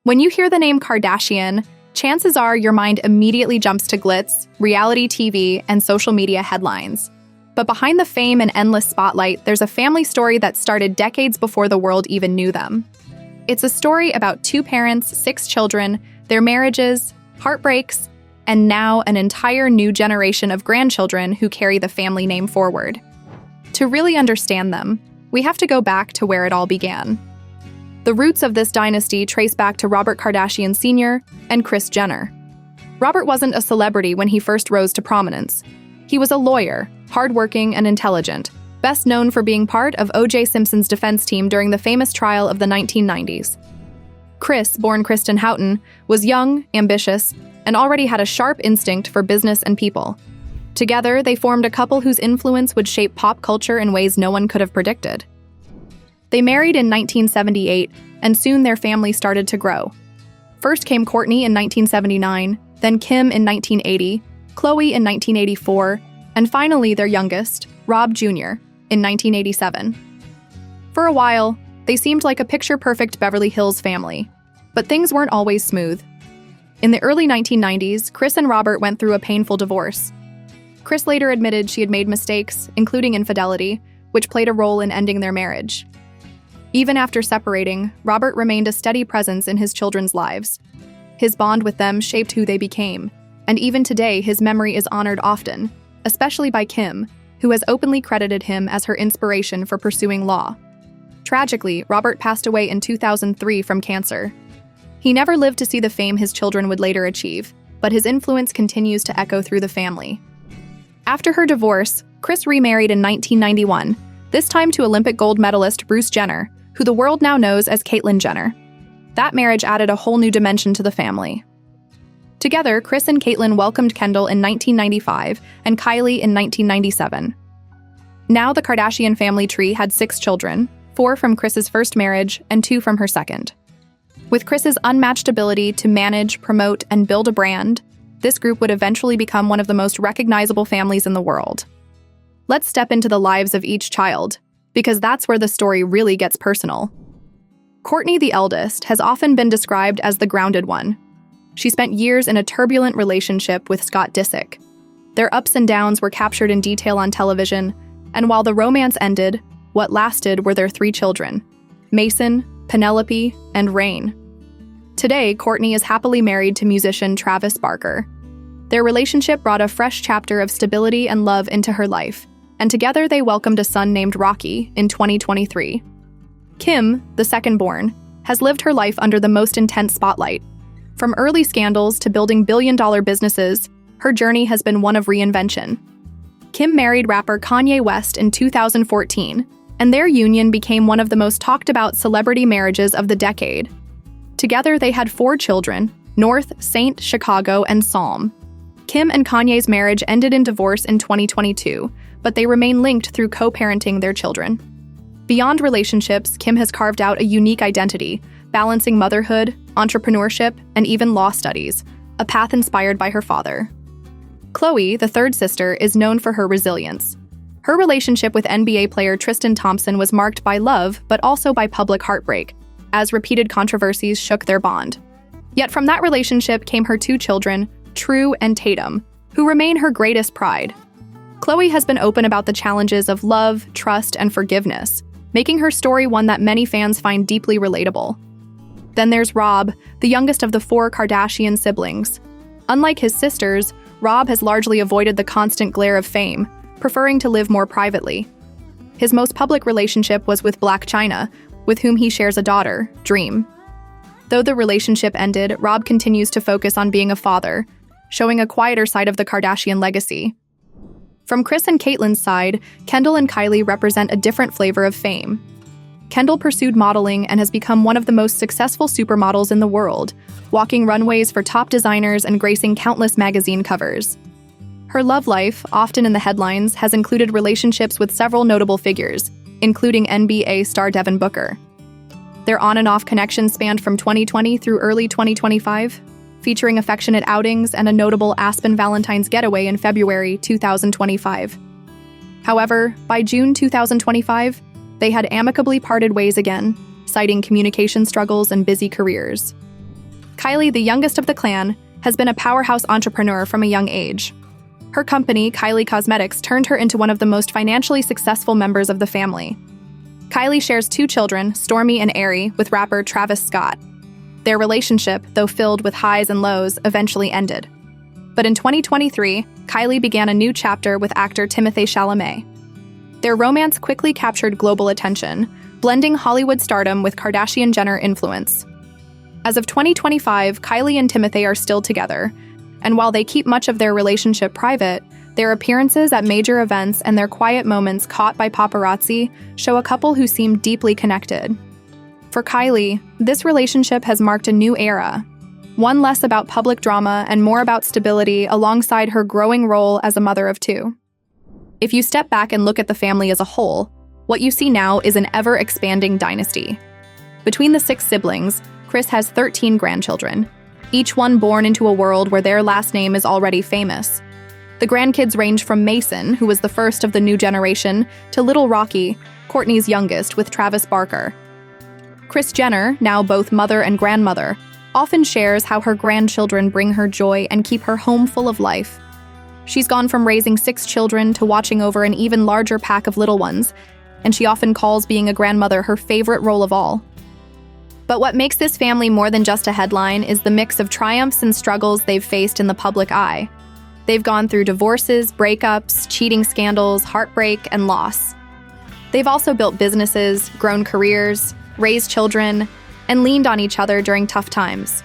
When you hear the name Kardashian, chances are your mind immediately jumps to glitz, reality TV, and social media headlines. But behind the fame and endless spotlight, there's a family story that started decades before the world even knew them. It's a story about two parents, 6 children, their marriages, heartbreaks, and now an entire new generation of grandchildren who carry the family name forward. To really understand them, we have to go back to where it all began. The roots of this dynasty trace back to Robert Kardashian Sr. and Kris Jenner. Robert wasn't a celebrity when he first rose to prominence. He was a lawyer, hardworking and intelligent, best known for being part of O.J. Simpson's defense team during the famous trial of the 1990s. Kris, born Kristen Houghton, was young, ambitious, and already had a sharp instinct for business and people. Together, they formed a couple whose influence would shape pop culture in ways no one could have predicted. They married in 1978, and soon their family started to grow. First came Kourtney in 1979, then Kim in 1980, Khloe in 1984, and finally their youngest, Rob Jr., in 1987. For a while, they seemed like a picture-perfect Beverly Hills family, but things weren't always smooth. In the early 1990s, Kris and Robert went through a painful divorce. Kris later admitted she had made mistakes, including infidelity, which played a role in ending their marriage. Even after separating, Robert remained a steady presence in his children's lives. His bond with them shaped who they became, and even today his memory is honored often, especially by Kim, who has openly credited him as her inspiration for pursuing law. Tragically, Robert passed away in 2003 from cancer. He never lived to see the fame his children would later achieve, but his influence continues to echo through the family. After her divorce, Kris remarried in 1991, this time to Olympic gold medalist Bruce Jenner, who the world now knows as Caitlyn Jenner. That marriage added a whole new dimension to the family. Together, Kris and Caitlyn welcomed Kendall in 1995 and Kylie in 1997. Now the Kardashian family tree had 6 children, 4 from Kris's first marriage and 2 from her second. With Kris's unmatched ability to manage, promote, and build a brand, this group would eventually become one of the most recognizable families in the world. Let's step into the lives of each child, because that's where the story really gets personal. Kourtney, the eldest, has often been described as the grounded one. She spent years in a turbulent relationship with Scott Disick. Their ups and downs were captured in detail on television, and while the romance ended, what lasted were their 3 children, Mason, Penelope, and Rain. Today, Kourtney is happily married to musician Travis Barker. Their relationship brought a fresh chapter of stability and love into her life, and together they welcomed a son named Rocky in 2023. Kim, the second-born, has lived her life under the most intense spotlight. From early scandals to building billion-dollar businesses, her journey has been one of reinvention. Kim married rapper Kanye West in 2014, and their union became one of the most talked-about celebrity marriages of the decade. Together, they had 4 children, North, Saint, Chicago, and Psalm. Kim and Kanye's marriage ended in divorce in 2022, but they remain linked through co-parenting their children. Beyond relationships, Kim has carved out a unique identity, balancing motherhood, entrepreneurship, and even law studies, a path inspired by her father. Khloe, the third sister, is known for her resilience. Her relationship with NBA player Tristan Thompson was marked by love, but also by public heartbreak, as repeated controversies shook their bond. Yet from that relationship came her 2 children, True and Tatum, who remain her greatest pride. Khloe has been open about the challenges of love, trust, and forgiveness, making her story one that many fans find deeply relatable. Then there's Rob, the youngest of the 4 Kardashian siblings. Unlike his sisters, Rob has largely avoided the constant glare of fame, preferring to live more privately. His most public relationship was with Blac Chyna, with whom he shares a daughter, Dream. Though the relationship ended, Rob continues to focus on being a father, showing a quieter side of the Kardashian legacy. From Kris and Caitlyn's side, Kendall and Kylie represent a different flavor of fame. Kendall pursued modeling and has become one of the most successful supermodels in the world, walking runways for top designers and gracing countless magazine covers. Her love life, often in the headlines, has included relationships with several notable figures, including NBA star Devin Booker. Their on and off connection spanned from 2020 through early 2025, featuring affectionate outings and a notable Aspen Valentine's getaway in February 2025. However, by June 2025, they had amicably parted ways again, citing communication struggles and busy careers. Kylie, the youngest of the clan, has been a powerhouse entrepreneur from a young age. Her company, Kylie Cosmetics, turned her into one of the most financially successful members of the family. Kylie shares 2 children, Stormy and Aerie, with rapper Travis Scott. Their relationship, though filled with highs and lows, eventually ended. But in 2023, Kylie began a new chapter with actor Timothée Chalamet. Their romance quickly captured global attention, blending Hollywood stardom with Kardashian-Jenner influence. As of 2025, Kylie and Timothée are still together, and while they keep much of their relationship private, their appearances at major events and their quiet moments caught by paparazzi show a couple who seem deeply connected. For Kylie, this relationship has marked a new era, one less about public drama and more about stability alongside her growing role as a mother of 2. If you step back and look at the family as a whole, what you see now is an ever-expanding dynasty. Between the 6 siblings, Kris has 13 grandchildren, each one born into a world where their last name is already famous. The grandkids range from Mason, who was the first of the new generation, to Little Rocky, Kourtney's youngest, with Travis Barker. Kris Jenner, now both mother and grandmother, often shares how her grandchildren bring her joy and keep her home full of life. She's gone from raising 6 children to watching over an even larger pack of little ones, and she often calls being a grandmother her favorite role of all. But what makes this family more than just a headline is the mix of triumphs and struggles they've faced in the public eye. They've gone through divorces, breakups, cheating scandals, heartbreak, and loss. They've also built businesses, grown careers, raised children, and leaned on each other during tough times.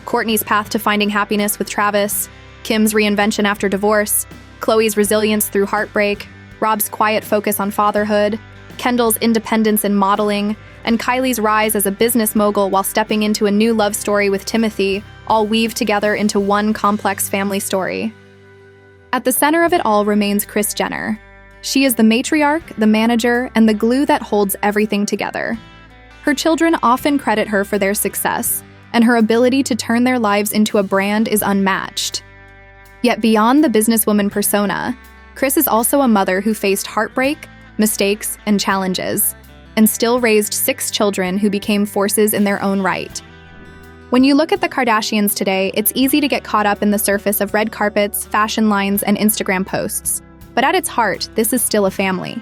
Kourtney's path to finding happiness with Travis, Kim's reinvention after divorce, Khloe's resilience through heartbreak, Rob's quiet focus on fatherhood, Kendall's independence in modeling, and Kylie's rise as a business mogul while stepping into a new love story with Timothée, all weave together into one complex family story. At the center of it all remains Kris Jenner. She is the matriarch, the manager, and the glue that holds everything together. Her children often credit her for their success, and her ability to turn their lives into a brand is unmatched. Yet beyond the businesswoman persona, Kris is also a mother who faced heartbreak, mistakes, and challenges, and still raised 6 children who became forces in their own right. When you look at the Kardashians today, it's easy to get caught up in the surface of red carpets, fashion lines, and Instagram posts. But at its heart, this is still a family.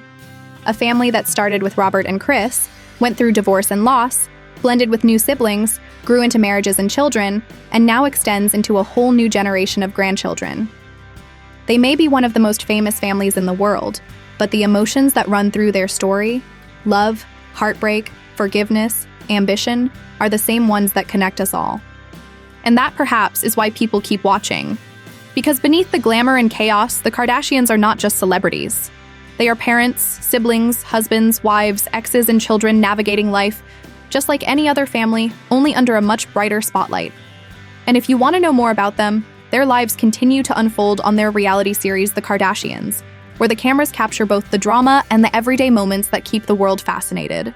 A family that started with Robert and Kris, went through divorce and loss, blended with new siblings, grew into marriages and children, and now extends into a whole new generation of grandchildren. They may be one of the most famous families in the world, but the emotions that run through their story, love, heartbreak, forgiveness, ambition, are the same ones that connect us all. And that perhaps is why people keep watching. Because beneath the glamour and chaos, the Kardashians are not just celebrities. They are parents, siblings, husbands, wives, exes, and children navigating life, just like any other family, only under a much brighter spotlight. And if you want to know more about them, their lives continue to unfold on their reality series, The Kardashians, where the cameras capture both the drama and the everyday moments that keep the world fascinated.